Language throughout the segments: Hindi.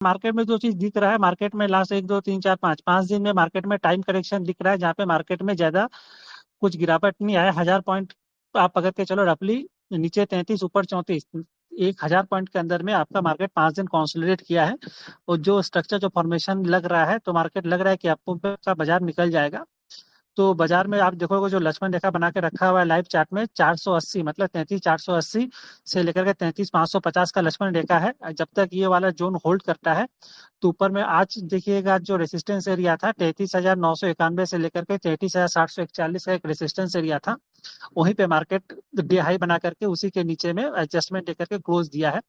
मार्केट में जो चीज दिख रहा है, मार्केट में लास्ट 1 2 3 4 5 दिन में मार्केट में टाइम करेक्शन दिख रहा है, जहाँ पे मार्केट में ज्यादा कुछ गिरावट नहीं आया। 1000 पॉइंट आप पकड़ के चलो रफली, नीचे 33 ऊपर 34, 1000 पॉइंट के अंदर में आपका मार्केट 5 दिन कंसोलिडेट किया है। और जो स्ट्रक्चर जो फॉर्मेशन लग रहा है, तो मार्केट लग रहा है कि आपको का बाजार निकल जाएगा। तो बाजार में आप देखोगे जो लक्ष्मण रेखा बना के रखा हुआ है लाइव चार्ट में, 480 मतलब 33 480 से लेकर के 33 550 का लक्ष्मण रेखा है। जब तक ये वाला जोन होल्ड करता है, तो ऊपर में आज देखिएगा जो रेसिस्टेंस एरिया था 33,991 से लेकर के 33,741 का एक रेसिस्टेंस एरिया था। वहीं पे मार्केट डे हाई बना करके उसी के नीचे में एडजस्टमेंट देकर के क्लोज दिया है।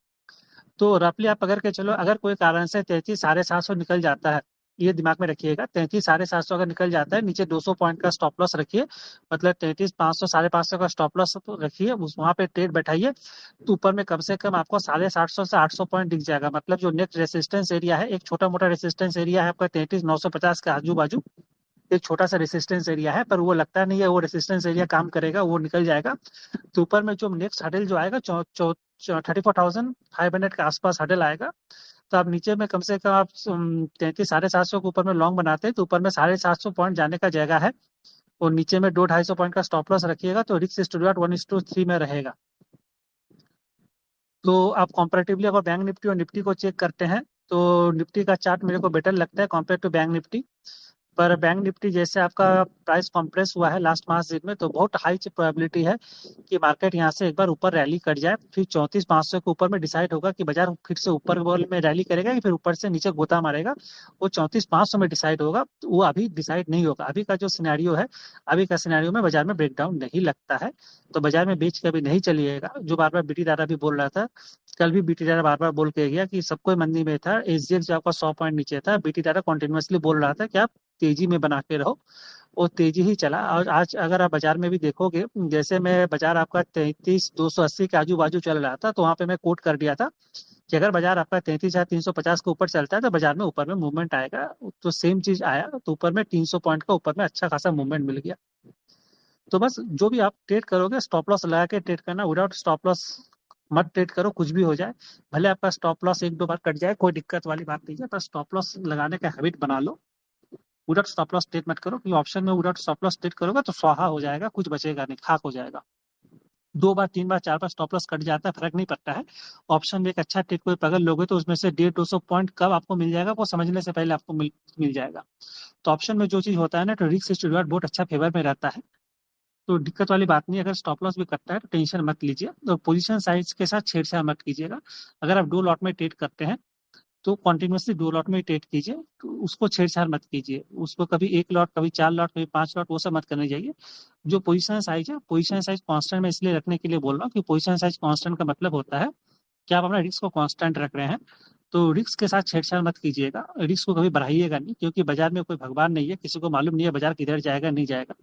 तो रफली आप अगर के चलो, अगर कोई कारण से 33 750 निकल जाता है, ये दिमाग में रखिएगा, 33 750 अगर निकल जाता है, नीचे 200 पॉइंट का स्टॉप लॉस रखिए। मतलब 33 500 550 का स्टॉप लॉस रखिए, उस वहां पे ट्रेड बैठाइए। तो ऊपर में कम से कम आपको 750 से 800 पॉइंट दिख जाएगा। मतलब जो नेक्स्ट रेसिस्टेंस एरिया है, एक छोटा मोटा रेसिस्टेंस एरिया है आपका 33 950 के आजू बाजू, एक छोटा सा रेसिस्टेंस एरिया है, पर वो लगता नहीं है वो रेसिस्टेंस एरिया काम करेगा, वो निकल जाएगा। तो ऊपर में जो नेक्स्ट हडल जो आएगा 34,500 के आसपास हडल आएगा। तो आप नीचे में कम से कम आप 33 750 के ऊपर में लॉन्ग बनाते हैं, तो ऊपर में 750 पॉइंट जाने का जगह है। और नीचे में 200 250 पॉइंट का स्टॉप लॉस रखिएगा, तो रिस्क स्टूडियो 1:3 में रहेगा। तो आप कॉम्परेटिवली अगर बैंक निफ्टी और निफ्टी को चेक करते हैं, तो निफ्टी का चार्ट मेरे को बेटर लगता है कॉम्पेयर टू बैंक निफ्टी। पर बैंक निफ्टी जैसे आपका प्राइस कॉम्प्रेस हुआ है लास्ट 5 दिन में, तो बहुत हाई प्रोबेबिलिटी है कि मार्केट यहाँ से एक बार ऊपर रैली कर जाए। फिर 34 500 के ऊपर में डिसाइड होगा कि बाजार फिर से ऊपर बॉल में रैली करेगा कि फिर ऊपर से नीचे गोता मारेगा। वो 34 500 में डिसाइड होगा, तो वो अभी डिसाइड नहीं होगा। अभी का जो सिनेरियो है, अभी का सिनेरियो में बाजार में ब्रेकडाउन नहीं लगता है। तो बाजार में बेच कभी नहीं चलिएगा। जो बार बार बीटी दादा भी बोल रहा था, कल भी बीटी दादा बार बार बोल के गया कि सबको मंदी में था, एसजीएक्स जो आपका 100 पॉइंट नीचे था, बीटी दादा कंटिन्यूअसली बोल रहा था कि आप तेजी में बना के रहो। वो तेजी ही चला। और आज अगर आप बाजार में भी देखोगे, जैसे मैं बाजार आपका 33 280 के आजू बाजू चल रहा था, तो वहां पे मैं कोट कर दिया था कि अगर बाजार आपका 33 350 के ऊपर चलता है, तो बाजार में ऊपर में मूवमेंट आएगा। तो सेम चीज आया, तो ऊपर में 300 पॉइंट का ऊपर में अच्छा खासा मूवमेंट मिल गया। तो बस जो भी आप ट्रेड करोगे, स्टॉप लॉस लगा के ट्रेड करना, विदाउट स्टॉप लॉस मत ट्रेड करो। कुछ भी हो जाए, भले आपका स्टॉप लॉस 1 2 बार कट जाए, कोई दिक्कत वाली बात नहीं है, पर स्टॉप लॉस लगाने का हैबिट बना लो। विदाउट स्टॉप लॉस ट्रेड मत करो, क्योंकि ऑप्शन में विदाउट स्टॉप लॉस ट्रेड करोगे तो स्वाहा हो जाएगा, कुछ बचेगा नहीं, खाक हो जाएगा। 2 बार 3 बार 4 बार स्टॉप लॉस कट जाता है, फर्क नहीं पड़ता है। ऑप्शन में एक अच्छा ट्रेड कोई पकड़ लोगे, तो उसमें से 150 200 पॉइंट कब आपको मिल जाएगा, वो समझने से पहले आपको मिल जाएगा। तो ऑप्शन में जो चीज होता है ना, तो रिस्क से रिवार्ड बहुत अच्छा फेवर में रहता है। तो दिक्कत वाली बात नहीं है। अगर स्टॉप लॉस भी करता है तो टेंशन मत लीजिए, और पोजीशन साइज के साथ छेड़छाड़ मत कीजिएगा। अगर आप 2 लॉट में ट्रेड करते हैं, तो कॉन्टिन्यूसली 2 लॉट में ट्रेड कीजिए। तो उसको छेड़छाड़ मत कीजिए, उसको कभी 1 लॉट, कभी 4 लॉट, कभी 5 लॉट, वो सब मत करने जाइए। जो पोजीशन साइज है, पोजीशन साइज कांस्टेंट मैं इसलिए रखने के लिए बोल रहा हूँ कि पोजीशन साइज कांस्टेंट का मतलब होता है कि आप अपना रिस्क को कांस्टेंट रख रहे हैं। तो रिस्क के साथ छेड़छाड़ मत कीजिएगा, रिस्क को कभी बढ़ाइएगा नहीं, क्योंकि बाजार में कोई भगवान नहीं है, किसी को मालूम नहीं है बाजार किधर जाएगा नहीं जाएगा।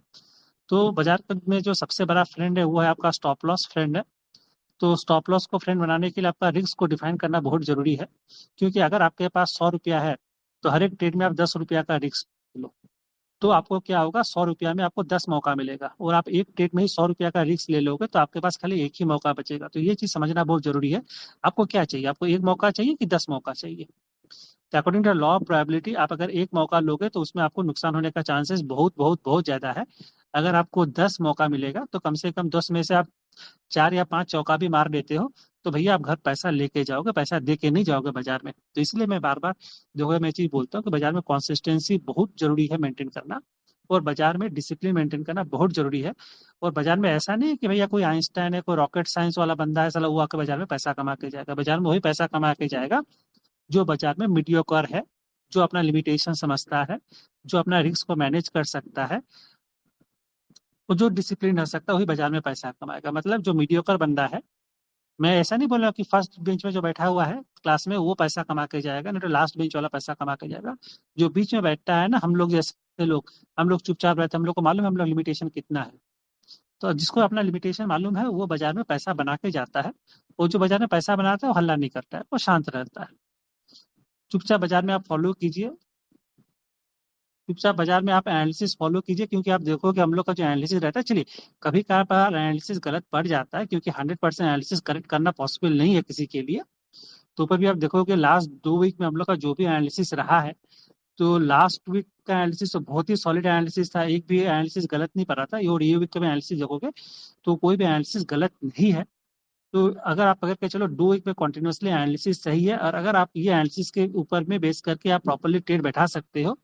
तो बाजार में जो सबसे बड़ा फ्रेंड है, वो है आपका स्टॉप लॉस फ्रेंड है। तो स्टॉप लॉस को फ्रेंड बनाने के लिए आपका रिस्क को डिफाइन करना बहुत जरूरी है। क्योंकि अगर आपके पास 100 रुपया है, तो हर एक ट्रेड में आप 10 रुपया का रिस्क लो। तो आपको क्या होगा, 100 रुपया में आपको 10 मौका मिलेगा, और आप एक ट्रेड में ही 100 रुपया का रिस्क ले लोगे, तो आपके पास खाली एक ही मौका बचेगा। तो ये चीज समझना बहुत जरूरी है। आपको क्या चाहिए, आपको एक मौका चाहिए कि 10 मौका चाहिए? तो according to law of probability, आप अगर एक मौका लोगे, तो उसमें आपको नुकसान होने का चांसेस बहुत बहुत बहुत ज्यादा है। अगर आपको 10 मौका मिलेगा, तो कम से कम 10 में से आप 4 या 5 चौका भी मार देते हो, तो भैया आप घर पैसा लेके जाओगे, पैसा दे के नहीं जाओगे बाजार में। तो इसलिए मैं बार बार जो है मैं चीज बोलता हूँ कि बाजार में कंसिस्टेंसी बहुत जरूरी है मेंटेन करना, और बाजार में डिसिप्लिन मेंटेन करना बहुत जरूरी है। और बाजार में ऐसा नहीं है कि भैया कोई आइंस्टाइन है, कोई रॉकेट साइंस वाला बंदा है, साला वो आके बाजार में पैसा कमा के जाएगा। बाजार में वही पैसा कमा के जाएगा जो बाजार में मीडियोकर है, जो अपना लिमिटेशन समझता है, जो अपना रिस्क को मैनेज कर सकता है, और जो डिसिप्लिन रह सकता है, वही बाजार में पैसा कमाएगा। मतलब जो मीडियोकर बंदा है, मैं ऐसा नहीं बोल रहा कि फर्स्ट बेंच में जो बैठा हुआ है क्लास में वो पैसा कमा के जाएगा, नहीं तो लास्ट बेंच वाला पैसा कमा के जाएगा। जो बीच में बैठता है ना, हम लोग जैसे लोग, हम लोग चुपचाप रहते हैं, हम लोग को मालूम है हम लोग लिमिटेशन कितना है। तो जिसको अपना लिमिटेशन मालूम है, वो बाजार में पैसा बना के जाता है। वो जो बाजार में पैसा बनाता है, वो हल्ला नहीं करता है, वो शांत रहता है। चुपचाप बाजार में आप फॉलो कीजिए, चुपचाप बाजार में आप एनालिसिस फॉलो कीजिए। क्योंकि आप देखोगे हम लोग का जो एनालिसिस रहता है, चलिए कभी कभार एनालिसिस गलत पड़ जाता है, क्योंकि 100% एनालिसिस करेक्ट करना पॉसिबल नहीं है किसी के लिए। तो ऊपर भी आप देखोगे लास्ट 2 वीक में हम लोग का जो भी एनालिसिस रहा है, तो लास्ट वीक का एनालिसिस तो बहुत ही सॉलिड एनालिसिस था, एक भी एनालिसिस गलत नहीं पड़ा था। और ये वीक का भी एनालिसिस देखोगे तो कोई भी एनालिसिस गलत नहीं है। तो अगर आप अगर के चलो 2 वीक में कंटिन्यूअसली एनालिसिस सही है, और अगर आप ये एनालिसिस के ऊपर में बेस करके आप प्रॉपरली ट्रेड बैठा सकते हो,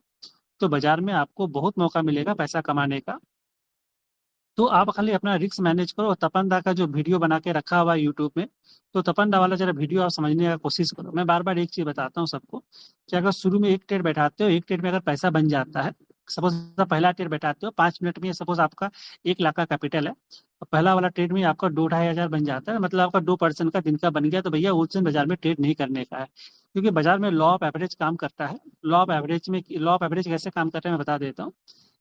तो बाजार में आपको बहुत मौका मिलेगा पैसा कमाने का। तो आप खाली अपना रिस्क मैनेज करो। और तपन दा का जो वीडियो बना के रखा हुआ है यूट्यूब में, तो तपन दा वाला जरा वीडियो आप समझने का कोशिश करो। मैं बार बार एक चीज बताता हूँ सबको, कि अगर शुरू में एक ट्रेड बैठाते हो, एक ट्रेड में अगर पैसा बन जाता है, सपोज आप पहला ट्रेड बैठाते हो 5 मिनट में, सपोज आपका 1 लाख का कैपिटल है, और पहला वाला ट्रेड में आपका 2-2.5 हजार बन जाता है, मतलब आपका 2% का दिन का बन गया, तो भैया उस दिन बाजार में ट्रेड नहीं करने का है। क्योंकि बाजार में लॉ ऑफ एवरेज काम करता है। लॉ ऑफ एवरेज कैसे काम करता है मैं बता देता हूँ।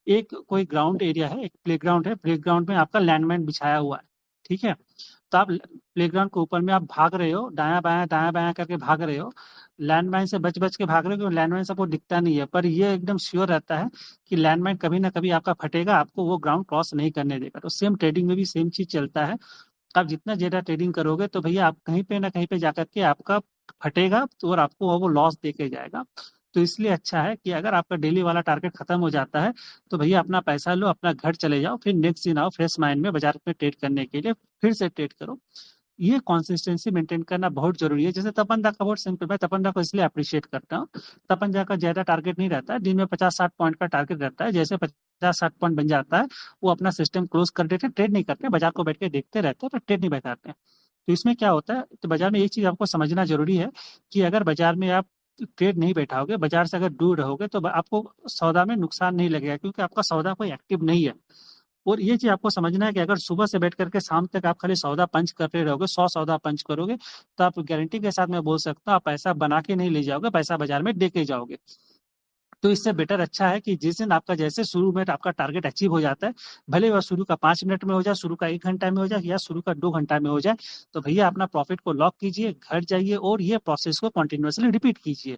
एक कोई ग्राउंड एरिया है, एक प्लेग्राउंड है, प्लेग्राउंड में आपका लैंडमाइन बिछाया हुआ है, ठीक है। तो आप प्लेग्राउंड के ऊपर में आप भाग रहे हो, दायां बायां करके भाग रहे हो, लैंडमाइन से बच बच के भाग रहे हो, क्योंकि लैंडमाइन सबको दिखता नहीं है, पर ये एकदम श्योर रहता है कि लैंडमाइन कभी ना कभी आपका फटेगा, आपको वो ग्राउंड क्रॉस नहीं करने देगा। तो सेम ट्रेडिंग में भी सेम चीज चलता है। आप जितना ज्यादा ट्रेडिंग करोगे, तो भैया आप कहीं पे ना कहीं पे जाकर के आपका फटेगा, तो और आपको वो लॉस दे के जाएगा। तो इसलिए अच्छा है कि अगर आपका डेली वाला टारगेट खत्म हो जाता है, तो भैया अपना पैसा लो, अपना घर चले जाओ, फिर नेक्स्ट दिन आओ फ्रेश माइंड में बाजार में ट्रेड करने के लिए, फिर से ट्रेड करो। ये कंसिस्टेंसी मेंटेन करना बहुत जरूरी है। जैसे तपन दा का बहुत सिंपल, मैं तपन दा को इसलिए अप्रिशिएट करता हूँ। तपन दा का ज्यादा टारगेट नहीं रहता है, दिन में 50-60 पॉइंट का टारगेट रहता है। जैसे 50-60 पॉइंट बन जाता है, वो अपना सिस्टम क्लोज कर देते, ट्रेड नहीं करते, बाजार को बैठ के देखते रहते हैं, तो ट्रेड नहीं बैठाते हैं। तो इसमें क्या होता है, तो बाजार में एक चीज आपको समझना जरूरी है, कि अगर बाजार में आप ट्रेड नहीं बैठाओगे, बाजार से अगर दूर रहोगे, तो आपको सौदा में नुकसान नहीं लगेगा, क्योंकि आपका सौदा कोई एक्टिव नहीं है। और ये चीज आपको समझना है कि अगर सुबह से बैठ करके शाम तक आप खाली सौदा पंच करते रहोगे, 100 सौदा पंच करोगे, तो आप गारंटी के साथ मैं बोल सकता हूँ, आप पैसा बना के नहीं ले जाओगे, पैसा बाजार में दे के जाओगे। तो इससे बेटर अच्छा है कि जिस दिन आपका जैसे शुरू में आपका टारगेट अचीव हो जाता है, भले वह शुरू का 5 मिनट में हो जाए, शुरू का 1 घंटा में हो जाए, या शुरू का 2 घंटा में हो जाए, तो भैया अपना प्रॉफिट को लॉक कीजिए, घर जाइए, और ये प्रोसेस को कंटिन्यूअसली रिपीट कीजिए।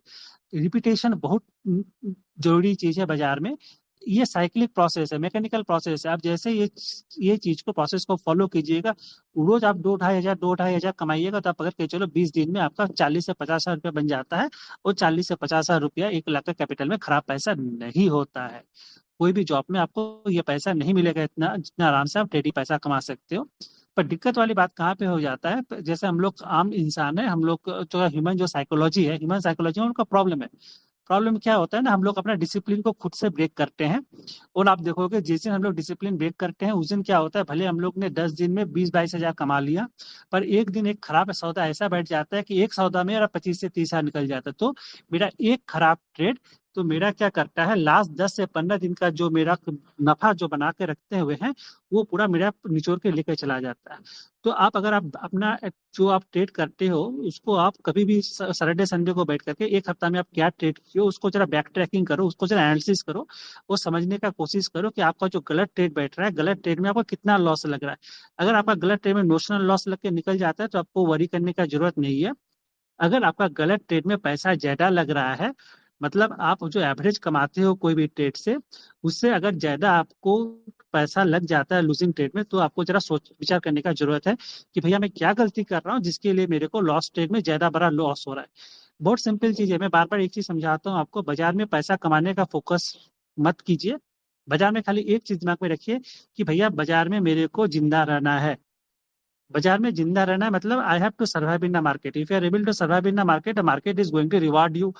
रिपीटेशन बहुत जरूरी चीज है बाजार में। ये साइक्लिक प्रोसेस है, मैकेनिकल प्रोसेस है। आप जैसे ये चीज को प्रोसेस को फॉलो कीजिएगा, रोज आप 2-2.5 हजार कमाइएगा, तो आप अगर के चलो 20 दिन में आपका 40 से 50 हजार रुपया बन जाता है। और 40 से 50 हजार रुपया 1 लाख का कैपिटल में खराब पैसा नहीं होता है। कोई भी जॉब में आपको ये पैसा नहीं मिलेगा इतना, जितना आराम से आप डेली पैसा कमा सकते हो। पर दिक्कत वाली बात कहाँ पे हो जाता है, जैसे हम लोग आम इंसान है, हम लोग जो ह्यूमन जो साइकोलॉजी है, ह्यूमन साइकोलॉजी में उनका प्रॉब्लम है। प्रॉब्लम क्या होता है ना, हम लोग अपना डिसिप्लिन को खुद से ब्रेक करते हैं। और आप देखोगे जिस दिन हम लोग डिसिप्लिन ब्रेक करते हैं, उस दिन क्या होता है, भले हम लोग ने 10 दिन में 20-22 हजार कमा लिया, पर एक दिन एक खराब सौदा ऐसा बैठ जाता है कि एक सौदा में मेरा 25 से 30 हजार निकल जाता है। तो मेरा एक खराब ट्रेड, तो मेरा क्या करता है, लास्ट 10 से 15 दिन का जो मेरा नफा जो बना के रखते हुए हैं, वो पूरा मेरा निचोड़ के लेकर चला जाता है। तो आप अगर आप अपना जो आप ट्रेड करते हो, उसको आप कभी भी सैटरडे संडे को बैठ करके एक हफ्ता में आप क्या ट्रेड किए हो, उसको जरा बैक ट्रैकिंग करो, उसको जरा एनालिसिस करो, वो समझने का कोशिश करो कि आपका जो गलत ट्रेड बैठ रहा है, गलत ट्रेड में आपको कितना लॉस लग रहा है। अगर आपका गलत ट्रेड में नोशनल लॉस लग के निकल जाता है, तो आपको वरी करने का जरूरत नहीं है। अगर आपका गलत ट्रेड में पैसा ज्यादा लग रहा है, मतलब आप जो एवरेज कमाते हो कोई भी ट्रेड से, उससे अगर ज्यादा आपको पैसा लग जाता है लूजिंग ट्रेड में, तो आपको जरा सोच विचार करने का जरूरत है कि भैया मैं क्या गलती कर रहा हूँ, जिसके लिए मेरे को लॉस ट्रेड में ज्यादा बड़ा लॉस हो रहा है। बहुत सिंपल चीज है, मैं बार बार एक चीज समझाता हूँ आपको, बाजार में पैसा कमाने का फोकस मत कीजिए। बाजार में खाली एक चीज दिमाग में रखिए, कि भैया बाजार में मेरे को जिंदा रहना है। बाजार में जिंदा रहना है मतलब I have to survive in the market. If you are able to survive in the market, the market is going to reward you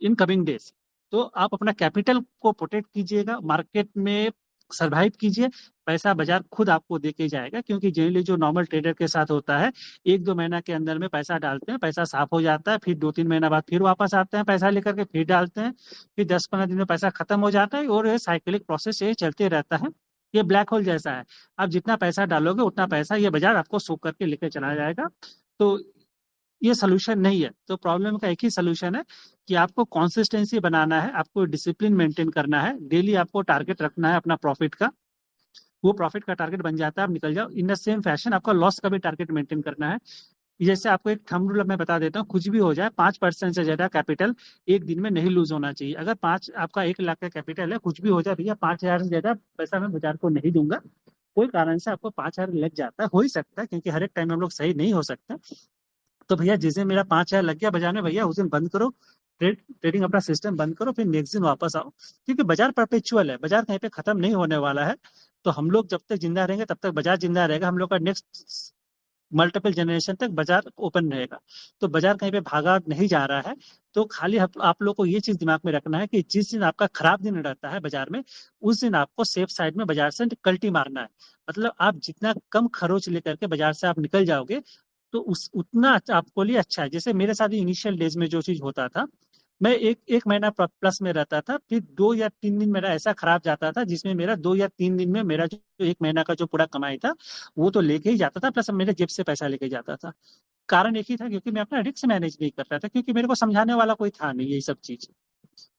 in coming days. तो आप अपना कैपिटल को प्रोटेक्ट कीजिएगा, मार्केट में सरवाइव कीजिए। पैसा बाजार खुद आपको दे के जाएगा, क्योंकि जनरली जो नॉर्मल ट्रेडर के साथ होता है, 1-2 महीना के अंदर में पैसा डालते हैं, पैसा साफ हो जाता है, फिर 2-3 महीना बाद फिर वापस आते हैं पैसा लेकर के, फिर डालते हैं, फिर 10-15 दिन में पैसा खत्म हो जाता है, और ये साइकिलिक प्रोसेस ये चलते रहता है। ये ब्लैक होल जैसा है, आप जितना पैसा डालोगे उतना पैसा ये बाजार आपको सोख करके लेके चला जाएगा। तो ये सोल्यूशन नहीं है। तो प्रॉब्लम का एक ही सोल्यूशन है, कि आपको कंसिस्टेंसी बनाना है, आपको डिसिप्लिन मेंटेन करना है, डेली आपको टारगेट रखना है अपना प्रॉफिट का। वो प्रॉफिट का टारगेट बन जाता है, आप निकल जाओ। इन द सेम फैशन आपका लॉस का भी टारगेट मेंटेन करना है। जैसे आपको एक थंब रूल मैं बता देता हूँ, कुछ भी हो जाए 5% से ज्यादा कैपिटल एक दिन में नहीं लूज होना चाहिए। अगर पांच आपका 1 लाख का कैपिटल है, कुछ भी हो जाए भैया, 5 हजार से ज्यादा पैसा मैं बाजार को नहीं दूंगा। कोई कारण से आपको 5 हजार लग जाता है, हो ही सकता है, क्योंकि हर एक टाइम हम लोग सही नहीं हो सकते। तो भैया जिस दिन मेरा 5,000 लग गया बाजार में, भैया उस दिन बंद करो, ट्रेडिंग अपना सिस्टम बंद करो, फिर नेक्स्ट दिन वापस आओ। क्योंकि बाजार परपेचुअल है, बाजार कहीं पे खत्म नहीं होने वाला है। तो हम लोग जब तक जिंदा रहेंगे तब तक बाजार जिंदा रहेगा, हम लोग का नेक्स्ट मल्टीपल जनरेशन तक बाजार ओपन रहेगा। तो बाजार कहीं पे भागा नहीं जा रहा है। तो खाली आप लोग को ये चीज दिमाग में रखना है कि जिस दिन आपका खराब दिन रहता है बाजार में, उस दिन आपको सेफ साइड में बाजार से कल्टी मारना है। मतलब आप जितना कम खरोच लेकर के बाजार से आप निकल जाओगे, तो उस उतना आपको लिए अच्छा है। जैसे मेरे साथ इनिशियल डेज में जो चीज होता था, मैं एक एक महीना प्लस में रहता था, फिर 2 या 3 दिन मेरा ऐसा खराब जाता था जिसमें मेरा 2 या 3 दिन में मेरा जो एक महीना का जो पूरा कमाई था वो तो लेके ही जाता था, प्लस मेरे जेब से पैसा लेके जाता था। कारण एक ही था, क्योंकि मैं अपना रिस्क मैनेज नहीं कर रहा था, क्योंकि मेरे को समझाने वाला कोई था नहीं ये सब चीज।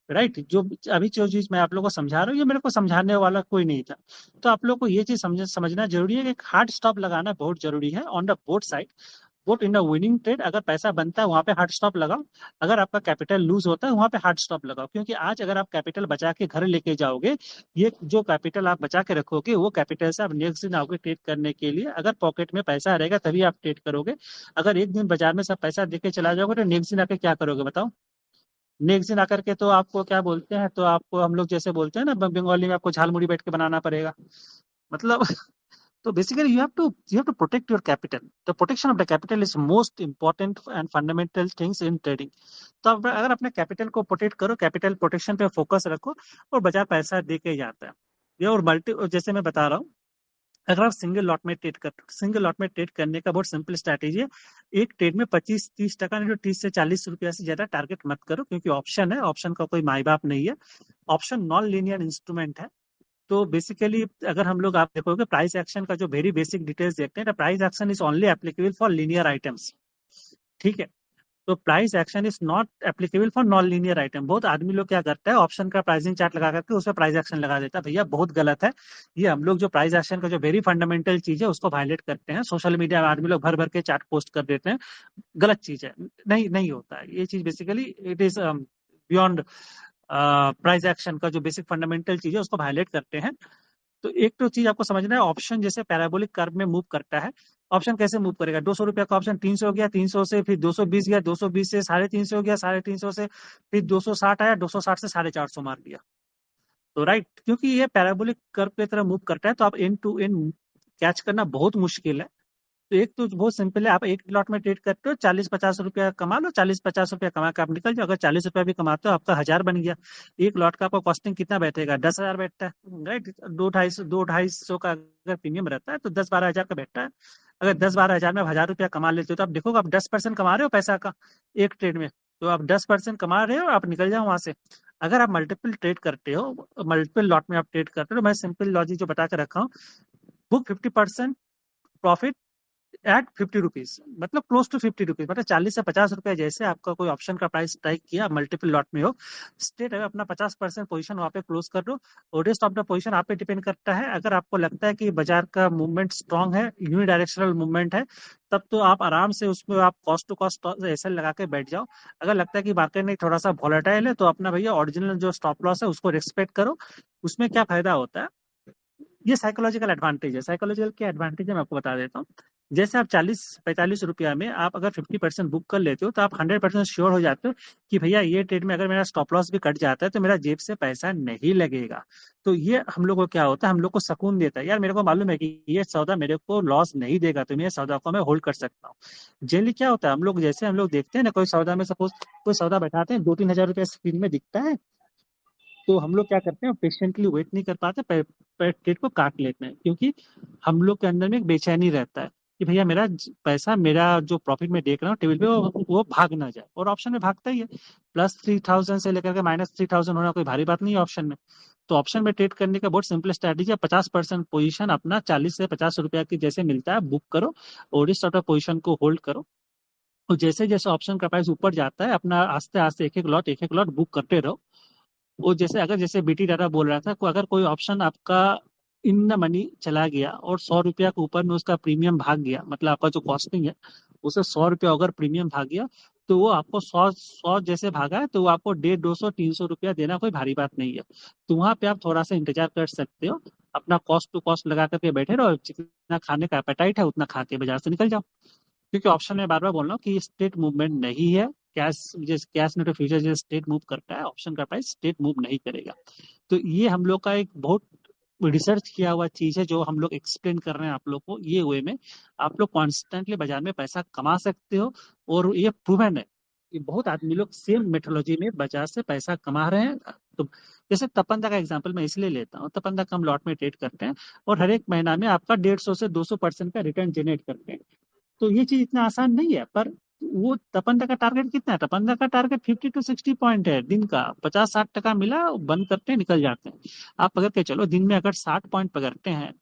राइट, जो अभी जो चीज मैं आप लोगों को समझा रहा हूँ, ये मेरे को समझाने वाला कोई नहीं था। तो आप लोग को ये चीज समझना जरूरी है कि हार्ड स्टॉप लगाना बहुत जरूरी है on the both side. Boat in a winning trade, अगर पैसा बनता है वहां पे हार्ड स्टॉप लगाओ, अगर आपका कैपिटल लूज होता है वहां पे हार्ड स्टॉप लगाओ। क्योंकि आज अगर आप कैपिटल बचा के घर लेके जाओगे, ये जो कैपिटल आप बचा के रखोगे वो कैपिटल से आप नेक्स्ट दिन आओगे ट्रेड करने के लिए। अगर पॉकेट में पैसा रहेगा तभी आप ट्रेड करोगे। अगर एक दिन बाजार में सब पैसा देके चला जाओगे तो नेक्स्ट दिन आके क्या करोगे बताओ? नेक्स्ट दिन आकर के तो आपको क्या बोलते हैं, तो आपको हम लोग जैसे बोलते हैं ना बंगाली में, आपको झालमुड़ी बैठ के बनाना पड़ेगा। मतलब तो basically you have to protect your capital. The protection of the capital is most important and fundamental things in trading. तो अगर अपने कैपिटल को प्रोटेक्ट करो, कैपिटल प्रोटेक्शन पे फोकस रखो, और बाजार पैसा दे के जाता है। ये और मल्टी, जैसे मैं बता रहा हूँ, अगर आप सिंगल लॉट में ट्रेड करने का बहुत सिंपल स्ट्रैटेजी है। एक ट्रेड में 25-30 टका, नहीं तो 30 से 40 रुपया से ज्यादा टारगेट मत करो, क्योंकि ऑप्शन है, ऑप्शन का कोई माई बाप नहीं है। ऑप्शन नॉन लीनियर इंस्ट्रूमेंट है। तो बेसिकली अगर हम लोग, आप देखोगे प्राइस एक्शन का जो वेरी बेसिक डिटेल्स देखते हैं, तो price action is only applicable for linear items. ठीक है। तो price action is not applicable for non linear item. बहुत आदमी लोग क्या करता है, ऑप्शन का प्राइसिंग चार्ट लगा करके उसमें प्राइस एक्शन लगा देता है। भैया बहुत गलत है। ये हम लोग जो प्राइस एक्शन का जो वेरी फंडामेंटल चीज है उसको वायलेट करते हैं। सोशल मीडिया में आदमी लोग भर भर के चार्ट पोस्ट कर देते हैं, गलत चीज है। नहीं नहीं होता है ये चीज। Basically it is beyond price action का जो बेसिक फंडामेंटल चीज है उसको वायलेट करते हैं। तो एक तो चीज आपको समझना है, ऑप्शन जैसे पैराबोलिक कर्व में मूव करता है। ऑप्शन कैसे मूव करेगा? 200 रुपया का ऑप्शन 300 हो गया, 300 से फिर 220 गया, 220 से 350 हो गया, 350 से फिर 260 आया, 260 से 450 मार दिया। तो राइट, क्योंकि ये पैराबोलिक कर्व की तरह मूव करता है, तो आप एंड टू एंड कैच करना बहुत मुश्किल है। तो एक तो बहुत सिंपल है, आप एक लॉट में ट्रेड करते हो, 40-50 रुपया कमा लो, 40-50 रुपया कमा के आप निकल जाओ। अगर 40 रुपया भी कमाते हो, आपका 1,000 बन गया। एक लॉट का आपका कॉस्टिंग कितना बैठेगा? 10,000 बैठता है। राइट, 2-250 का अगर प्रीमियम रहता है तो 10-12 हजार का बैठता है। अगर 10-12 हजार में 1,000 रुपया कमा लेते हो, तो आप देखोगे आप 10% कमा रहे हो पैसा का एक ट्रेड में। तो आप 10% कमा रहे हो, आप निकल जाओ वहां से। अगर आप मल्टीपल ट्रेड करते हो, मल्टीपल लॉट में आप ट्रेड करते हो, तो मैं सिंपल लॉजिक जो बता के रखा हूँ, बुक 50% प्रॉफिट एट 50 रुपीज, मतलब क्लोज टू 50 रुपीज, मतलब 40 से 50 रुपया। जैसे आपका कोई ऑप्शन का प्राइस स्ट्राइक किया, मल्टीपल लॉट में हो, स्टेट अगर अपना 50% पोजीशन वहां पे क्लोज कर दो। और रेस्ट ऑफ द पोजीशन आप पे डिपेंड करता है। अगर आपको लगता है कि बाजार का मूवमेंट स्ट्रांग है, यूनिडायरेक्शनल मूवमेंट है, तब तो आप आराम से उसमें आप कॉस्ट टू कॉस्ट ऐसे लगा के बैठ जाओ। अगर लगता है कि मार्केट में थोड़ा सा वॉलेटाइल है, तो अपना भैया ओरिजिनल जो स्टॉप लॉस है उसको रिस्पेक्ट करो। उसमें क्या फायदा होता है, ये साइकोलॉजिकल एडवांटेज है। साइकोलॉजिकल के एडवांटेज है, मैं आपको बता देता हूँ। जैसे आप 40-45 रुपया में आप अगर 50% बुक कर लेते हो, तो आप 100% श्योर हो जाते हो कि भैया ये ट्रेड में अगर मेरा स्टॉप लॉस भी कट जाता है तो मेरा जेब से पैसा नहीं लगेगा। तो ये हम लोग को क्या होता है, हम लोग को सुकून देता है, यार मेरे को मालूम है कि ये सौदा मेरे को लॉस नहीं देगा, तो मैं ये सौदा को मैं होल्ड कर सकता हूँ। जनरली क्या होता है, हम लोग जैसे हम लोग देखते हैं ना, कोई सौदा में सपोज कोई सौदा बैठाते हैं, 2-3 हजार रुपया स्क्रीन में दिखता है, तो हम लोग क्या करते हैं, पेशेंटली वेट नहीं कर पाते, ट्रेड को काट लेते हैं। क्योंकि हम लोग के अंदर में एक बेचैनी रहता है कि भैया मेरा पैसा, मेरा जो प्रॉफिट में देख रहा हूँ टेबल पे, वो भाग ना जाए। और ऑप्शन में भागता ही है। +3,000 से लेकर के -3,000 होना कोई भारी बात नहीं है ऑप्शन में। तो ऑप्शन में ट्रेड करने का बहुत सिंपल स्ट्रैटेजी है, 50% पोजीशन अपना 40 से 50 रुपया की जैसे मिलता है बुक करो, और इस सॉर्ट पोजीशन को होल्ड करो। और जैसे जैसे ऑप्शन का प्राइस ऊपर जाता है, अपना आस्ते आस्ते एक एक लॉट बुक करते रहो। वो जैसे अगर जैसे बीटी डाटा बोल रहा था, अगर कोई ऑप्शन आपका इन द मनी चला गया और 100 रुपया के ऊपर में उसका प्रीमियम भाग गया, मतलब आपका जो कॉस्टिंग है उसे 100 रुपया अगर प्रीमियम भाग गया, तो वो आपको 100 100 जैसे भागा है, तो वो आपको 150, 200, 300 रुपया देना कोई भारी बात नहीं है। तो वहां पे आप थोड़ा सा इंतजार कर सकते हो, अपना कॉस्ट टू कॉस्ट लगा करके बैठे रहो, जितना खाने का एपेटाइट है उतना खा के बाजार से निकल जाओ। क्योंकि ऑप्शन में बार बार बोल रहा हूँ कि स्टेट मूवमेंट नहीं है। कैश, जैसे कैश नहीं तो फ्यूचर जैसे स्टेट मूव करता है, ऑप्शन का प्राइस स्टेट मूव नहीं करेगा। तो ये हम लोग का एक बहुत रिसर्च किया हुआ चीज है जो हम लोग एक्सप्लेन कर रहे हैं आप लोग को ये वे में। आप लोग कॉन्स्टेंटली बाजार में पैसा कमा सकते हो, और ये प्रूवन है। ये बहुत आदमी लोग सेम मेथोलॉजी में बाजार से पैसा कमा रहे हैं। तो जैसे तपंदा का एग्जांपल मैं इसलिए लेता हूँ, तपंदा का हम लॉट में ट्रेड करते हैं, और हर एक महीना में आपका 150 से 200% का रिटर्न जनरेट करते हैं। तो ये चीज इतना आसान नहीं है। पर वो तपंदा का टारगेट कितना है? तपंदा का टारगेट 50 to 60 पॉइंट है दिन का। 50-60 टका मिला, बंद करते हैं, निकल जाते हैं। आप पकड़ के चलो, दिन में अगर 60 पॉइंट पकड़ते हैं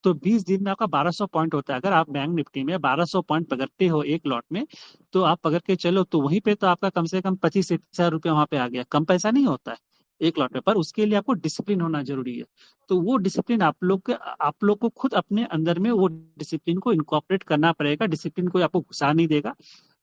तो 20 दिन में आपका 1200 पॉइंट होता है। अगर आप बैंक निफ्टी में 1200 पॉइंट पकड़ते हो एक लॉट में, तो आप पकड़ के चलो, तो वहीं पे तो आपका कम से कम 25 से 30 हजार रुपया वहां पे आ गया। कम पैसा नहीं होता है एक लॉट में। पर उसके लिए आपको डिसिप्लिन होना जरूरी है। तो वो डिसिप्लिन आप लोग को खुद अपने अंदर में वो डिसिप्लिन को इनकॉर्पोरेट करना पड़ेगा। डिसिप्लिन कोई आपको घुसा नहीं देगा।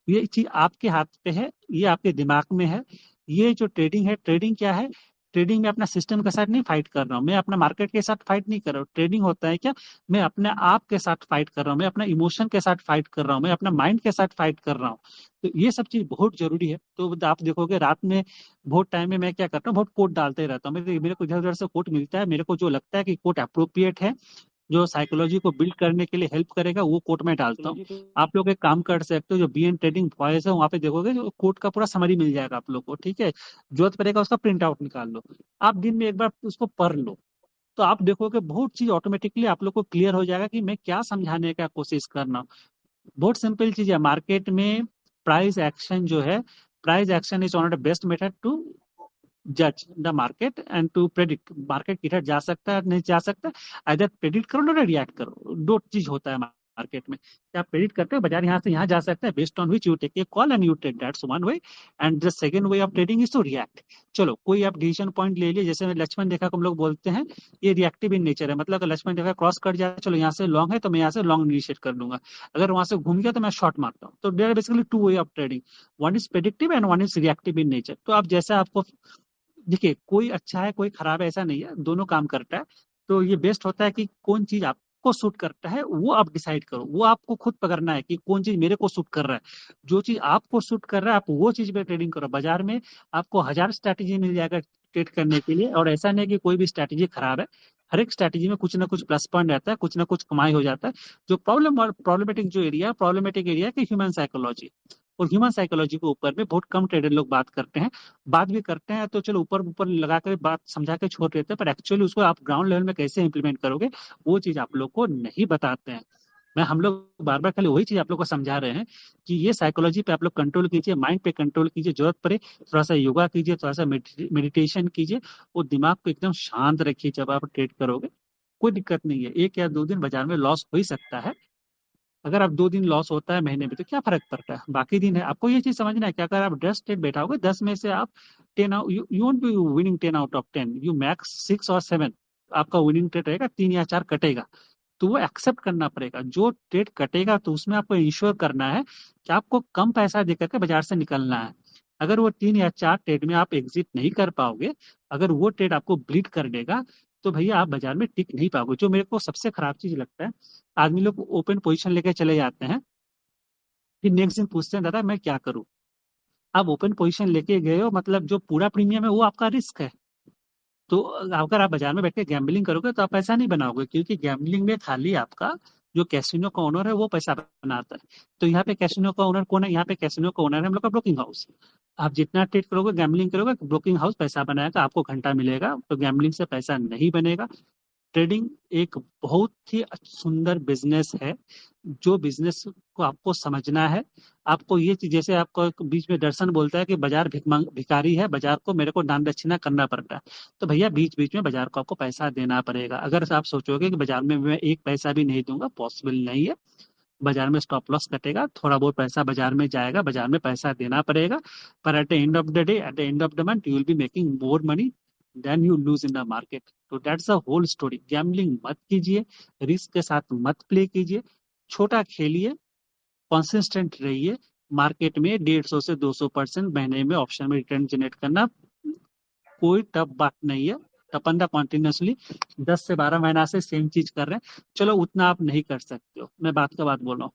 ये चीज आपके हाथ पे है, ये आपके दिमाग में है। ये जो ट्रेडिंग है, ट्रेडिंग क्या है? ट्रेडिंग में अपना सिस्टम के साथ नहीं फाइट कर रहा हूँ मैं, अपना मार्केट के साथ फाइट नहीं कर रहा हूँ। ट्रेडिंग होता है क्या? मैं अपने आप के साथ फाइट कर रहा हूँ, मैं अपना इमोशन के साथ फाइट कर रहा हूँ, मैं अपना माइंड के साथ फाइट कर रहा हूँ। तो ये सब चीज बहुत जरूरी है। तो आप देखोगे रात में बहुत टाइम में मैं क्या करता हूँ, बहुत कोट डालते रहता हूँ। मेरे मेरे को इधर उधर से कोट मिलता है, मेरे को जो लगता है कि कोट अप्रोप्रिएट है, जो साइकोलॉजी को बिल्ड करने के लिए हेल्प करेगा, वो कोट में डालता हूँ। आप लोग एक काम कर सकते हो, जो बी एन ट्रेडिंग वॉइस है वहाँ पे देखोगे, जो कोट का पूरा समरी मिल जाएगा आप लोग को, ठीक है। जरूरत पड़ेगा उसका प्रिंट आउट निकाल लो, आप दिन में एक बार उसको पढ़ लो। तो आप देखोगे बहुत चीज ऑटोमेटिकली आप लोग को क्लियर हो जाएगा कि मैं क्या समझाने का कोशिश करना हूँ। बहुत सिंपल चीज है मार्केट में। प्राइस एक्शन जो है, price action is one of the best method to जज the market and to predict market किधर जा सकता है नहीं जा सकता। इधर प्रेडिक्ट करो ना रिएक्ट करो, दो चीज होता है मार्केट में। क्या प्रेडिक्ट करते हो बाजार यहाँ से यहाँ जा सकता है, based on which you take a call and you trade, that's one way. And the second way of trading is to react. चलो कोई आप डिसीजन पॉइंट ले लिए, जैसे लक्ष्मण रेखा को हम लोग बोलते हैं, ये रिएक्टिव इन नेचर है। मतलब अगर लक्ष्मण रेखा क्रॉस कर जाए, चलो यहाँ से लॉन्ग है तो मैं यहाँ से लॉन्ग इनिशिएट कर लूंगा। अगर वहां से घूम गया तो मैं शॉर्ट मारता हूँ। तो there basically two way of trading, one is predictive and one is reactive in nature. तो आप जैसा आपको, देखिए कोई अच्छा है कोई खराब है ऐसा नहीं है, दोनों काम करता है। तो ये बेस्ट होता है कि कौन चीज आपको सूट करता है वो आप डिसाइड करो, वो आपको खुद पकड़ना है कि कौन चीज मेरे को सूट कर रहा है। जो चीज आपको सूट कर रहा है आप वो चीज पे ट्रेडिंग करो। बाजार में आपको हजार स्ट्रैटेजी मिल जाएगा ट्रेड करने के लिए, और ऐसा नहीं कि कोई भी स्ट्रैटेजी खराब है। हर एक स्ट्रैटेजी में कुछ ना कुछ प्लस पॉइंट रहता है, कुछ ना कुछ कमाई हो जाता है। जो प्रॉब्लमेटिक जो एरिया, प्रॉब्लमेटिक एरिया की ह्यूमन साइकोलॉजी। और ह्यूमन साइकोलॉजी के ऊपर में बहुत कम ट्रेडर लोग बात करते हैं। बात भी करते हैं तो चलो ऊपर ऊपर लगा कर बात समझा के छोड़ देते हैं, पर एक्चुअली उसको आप ग्राउंड लेवल में कैसे इंप्लीमेंट करोगे, वो चीज आप लोग को नहीं बताते हैं। मैं हम लोग बार बार खाली वही चीज आप लोग को समझा रहे हैं कि ये साइकोलॉजी पे आप लोग कंट्रोल कीजिए, माइंड पे कंट्रोल कीजिए, जरूरत पड़े थोड़ा सा योगा कीजिए, थोड़ा सा मेडिटेशन कीजिए, और दिमाग को एकदम शांत रखिए जब आप ट्रेड करोगे। कोई दिक्कत नहीं है, 1 या 2 दिन बाजार में लॉस हो ही सकता है। अगर आप 2 दिन लॉस होता है महीने में तो क्या फर्क पड़ता है, बाकी दिन है। आपको ये चीज समझना है कि अगर आप 10 स्टेट बैठाओगे, 10 में से आप 10 you won't be winning 10 out of 10, you max 6 और 7 आपका विनिंग ट्रेड रहेगा, 3 या 4 कटेगा। तो वो एक्सेप्ट करना पड़ेगा। जो ट्रेड कटेगा तो उसमें आपको इंश्योर करना है कि आपको कम पैसा देकर के बाजार से निकलना है। अगर वो 3 या 4 ट्रेड में आप एग्जिट नहीं कर पाओगे, अगर वो ट्रेड आपको ब्लीड कर देगा, तो भैया आप बाजार में टिक नहीं पाओगे। जो मेरे को सबसे खराब चीज लगता है, आदमी लोग ओपन पोजीशन लेके चले जाते हैं, फिर नेक्स्ट दिन पूछते हैं दादा मैं क्या करूं। आप ओपन पोजीशन लेके गए हो, मतलब जो पूरा प्रीमियम है वो आपका रिस्क है। तो अगर आप बाजार में बैठ के गैम्बलिंग करोगे तो आप पैसा नहीं बनाओगे, क्योंकि गैम्बलिंग में खाली आपका जो कैसीनो का ओनर है वो पैसा बनाता है। तो यहाँ पे कैसीनो का ओनर कौन है? यहाँ पे कैसीनो का ओनर है हम लोग का ब्रोकिंग हाउस। आप जितना ट्रेड करोगे गैम्बलिंग करोगे, ब्रोकिंग हाउस पैसा बनाएगा, आपको घंटा मिलेगा, तो गैम्बलिंग से पैसा नहीं बनेगा। ट्रेडिंग एक बहुत ही सुंदर बिजनेस है। जो बिजनेस को आपको समझना है, आपको ये चीज, जैसे आपको एक बीच में दर्शन बोलता है कि बाजार भिखारी है, बाजार को मेरे को दान दक्षिणा करना पड़ता है। तो भैया बीच बीच में बाजार को आपको पैसा देना पड़ेगा। अगर आप सोचोगे कि बाजार में मैं एक पैसा भी नहीं दूंगा, पॉसिबल नहीं है। बाजार में स्टॉप लॉस कटेगा, थोड़ा बहुत पैसा बाजार में जाएगा, बाजार में पैसा देना पड़ेगा। पर at the end of the day, at the end of the month, you will be making more money than you lose in the market. तो that's the whole story. Gambling मत कीजिए, रिस्क के साथ मत प्ले कीजिए, छोटा खेलिए, कंसिस्टेंट रहिए। मार्केट में 150 से 200% महीने में ऑप्शन में रिटर्न जनरेट करना कोई टफ बात नहीं है। टपंडा कॉन्टिन्यूसली 10 से 12 महीना से सेम चीज कर रहे हैं, चलो उतना आप नहीं कर सकते हो, मैं बात का बात बोल रहा हूँ।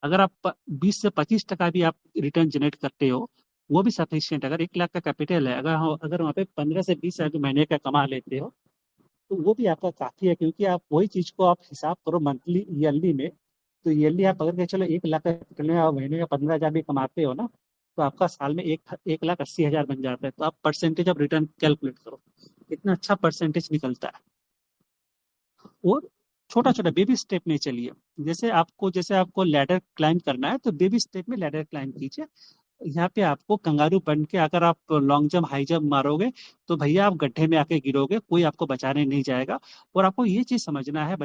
अगर आप 20 से 25% भी आप रिटर्न जनरेट करते हो, वो भी सफिशियंट। अगर 1 लाख का कैपिटल है, अगर वहाँ पे 15 से 20 हजार महीने का कमा लेते हो, तो वो भी आपका काफी है, क्योंकि आप वही चीज को आप हिसाब करो मंथली ईयरली में। तो ईयरली आप अगर के चलो 1 लाख का कैपिटल में आप महीने का 15 हजार भी कमाते हो ना, तो आपका साल में 1,80,000 बन जाता है। तो आप परसेंटेज ऑफ रिटर्न कैलकुलेट करो, कितना अच्छा परसेंटेज निकलता है। और छोटा छोटा बेबी स्टेप में चलिए। जैसे आपको लैडर क्लाइंब करना है, तो बेबी स्टेप में लैडर क्लाइंब कीजिए। यहाँ पे आपको कंगारू बन के अगर आप लॉन्ग जंप हाई जंप मारोगे, तो भैया आप गड्ढे में आके गिरोगे, कोई आपको बचाने नहीं जाएगा। और आपको ये चीज समझना है,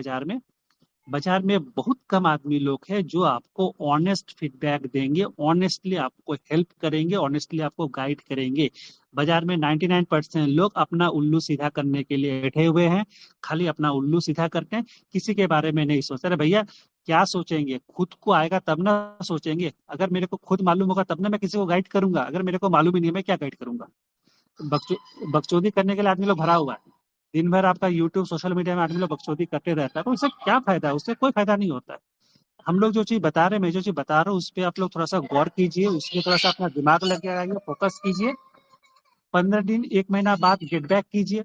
बाजार में बहुत कम आदमी लोग हैं जो आपको ऑनेस्ट फीडबैक देंगे, ऑनेस्टली आपको हेल्प करेंगे, ऑनेस्टली आपको गाइड करेंगे। बाजार में 99% लोग अपना उल्लू सीधा करने के लिए बैठे हुए हैं, खाली अपना उल्लू सीधा करते हैं, किसी के बारे में नहीं सोचते। अरे भैया, क्या सोचेंगे? खुद को आएगा तब ना सोचेंगे। अगर मेरे को खुद मालूम होगा तब ना मैं किसी को गाइड करूंगा, अगर मेरे को मालूम ही नहीं है मैं क्या गाइड करूंगा? बकचोदी करने के लिए आदमी लोग भरा हुआ है। दिन भर आपका यूट्यूब सोशल मीडिया में आदमी लोग बकचोदी करते रहता है, तो उससे क्या फायदा है? उससे कोई फायदा नहीं होता है। हम लोग जो चीज बता रहे हैं, मैं जो चीज बता रहा हूँ, उस पर आप लोग थोड़ा सा गौर कीजिए, उसमें थोड़ा सा अपना दिमाग लग जाएगा, फोकस कीजिए। 15 दिन 1 महीना बाद गेट बैक कीजिए,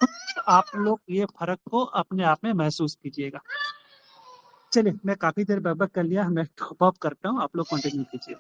तो आप लोग ये फर्क को अपने आप में महसूस कीजिएगा। चलिए, मैं काफी देर बकबक कर लिया, मैं टॉप अप करता हूँ, आप लोग कंटिन्यू कीजिए।